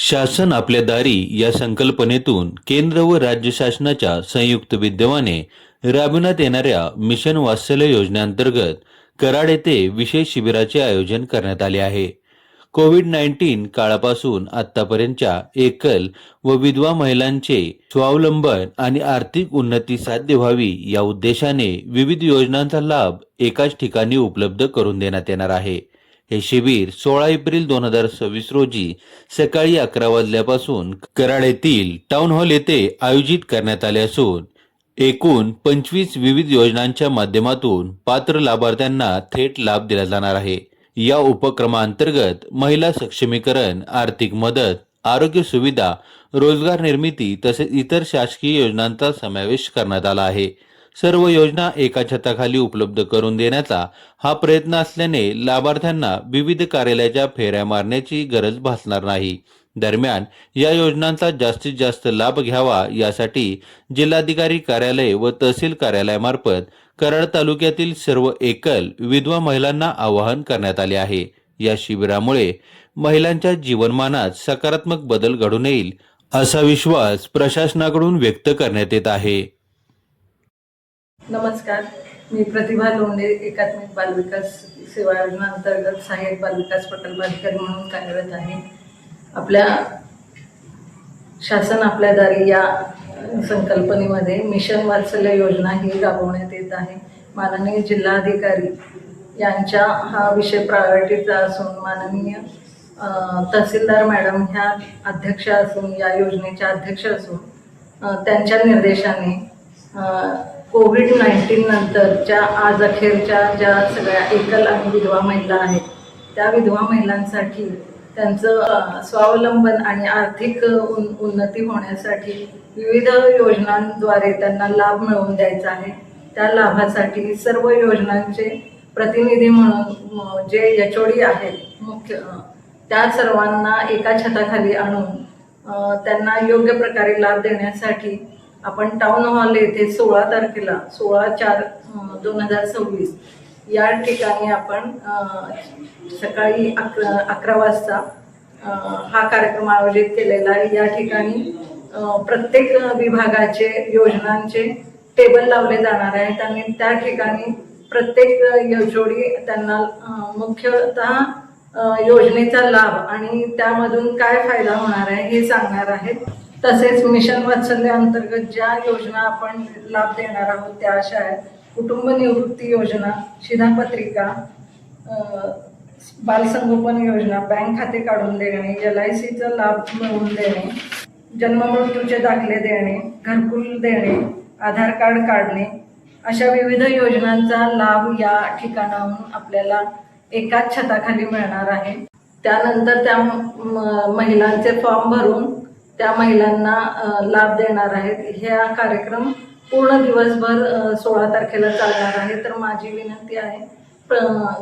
शासन आपल्या दारी या संकल्पनेतून केंद्र व राज्य शासनाच्या संयुक्त विद्यमाने राबविण्यात येणाऱ्या मिशन वात्सल्य योजनेअंतर्गत कराड येथे विशेष शिबिराचे आयोजन करण्यात आले आहे। कोविड-19 काळापासून आतापर्यंतच्या एकल व विधवा महिलांचे स्वावलंबन आणि आर्थिक उन्नती साध्य व्हावी या उद्देशाने विविध योजनांचा लाभ एकाच ठिकाणी उपलब्ध करून देण्यात येणार आहे। हे शिबिर 16 एप्रिल 2026 रोजी सकाळी 11 वाजल्यापासून कराड येथील टाउन हॉल येथे आयोजित करण्यात आले असून एकूण 25 विविध योजनांच्या माध्यमातून पात्र लाभार्थ्यांना थेट लाभ दिला जाणार आहे। या उपक्रमांतर्गत महिला सक्षमीकरण, आर्थिक मदत, आरोग्य सुविधा, रोजगार निर्मिती तसेच इतर शासकीय योजनांचा समावेश करण्यात आला आहे। सर्व योजना एका छताखाली उपलब्ध करून देण्याचा हा प्रयत्न असल्याने लाभार्थ्यांना विविध कार्यालयाच्या फेऱ्या मारण्याची गरज भासणार नाही। दरम्यान या योजनांचा जास्तीत जास्त लाभ घ्यावा यासाठी जिल्हाधिकारी कार्यालय व तहसील कार्यालयामार्फत कराड तालुक्यातील सर्व एकल विधवा महिलांना आवाहन करण्यात आले आहे। या शिबिरामुळे महिलांच्या जीवनमानात सकारात्मक बदल घडून येईल असा विश्वास प्रशासनाकडून व्यक्त करण्यात येत आहे। नमस्कार, मी प्रतिभा लोंढे एकात्मिक बालविकास सेवा योजना अंतर्गत सहाय्यक बालविकास प्रकल्प अधिकारी म्हणून कार्यरत आहे। आपल्या शासन आपल्या दारी या संकल्पनेमध्ये मिशन वात्सल्य योजना ही राबवण्यात येत आहे। माननीय जिल्हाधिकारी यांच्या हा विषय प्रायोरिटीचा असून माननीय तहसीलदार मॅडम ह्या अध्यक्ष असून या योजनेच्या अध्यक्ष असून त्यांच्या निर्देशाने कोविड-19 नंतरच्या आज अखेरच्या ज्या सगळ्या एकल आणि विधवा महिला आहेत त्या विधवा महिलांसाठी त्यांचं स्वावलंबन आणि आर्थिक उन्नती होण्यासाठी विविध योजनांद्वारे त्यांना लाभ मिळवून द्यायचा आहे। त्या लाभासाठी सर्व योजनांचे प्रतिनिधी म्हणून जे एचओडी आहेत मुख्य त्या सर्वांना एका छताखाली आणून त्यांना योग्य प्रकारे लाभ देण्यासाठी आपण टाउन हॉल येथे 16 तारखेला 16/4/2026 या ठिकाणी आपण सकाळी 11 वाजता हा कार्यक्रम आयोजित केलेला आहे। या ठिकाणी प्रत्येक विभागाचे योजनांचे टेबल लावले जाणार आहेत आणि त्या ठिकाणी प्रत्येक जोडी त्यांना मुख्यतः योजनेचा लाभ आणि त्यामधून काय फायदा होणार आहे हे सांगणार आहेत। तसेच मिशन वात्सल्य अंतर्गत ज्या योजना आपण लाभ देणार आहोत त्या अशा आहेत: कुटुंब निवृत्ती योजना, शिधापत्रिका, बालसंगोपन योजना, बँक खाते काढून देणे, LICचा लाभ मिळवून देणे, जन्ममृत्यूचे दाखले देणे, घरकुल देणे, आधार कार्ड काढणे, अशा विविध योजनांचा लाभ या ठिकाणाहून आपल्याला एकाच छताखाली मिळणार आहे। त्यानंतर त्या महिलांचे फॉर्म भरून त्या महिलांना लाभ देणार आहेत। हा कार्यक्रम पूर्ण दिवसभर 16 तारखेला चालणार आहे। तर माझी विनंती आहे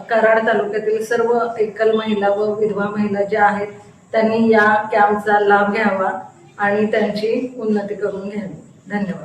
कराड तालुक्यातील सर्व एकल महिला व विधवा महिला ज्या आहेत त्यांनी या कॅम्पचा लाभ घ्यावा आणि त्यांची उन्नती करून घ्यावी। धन्यवाद।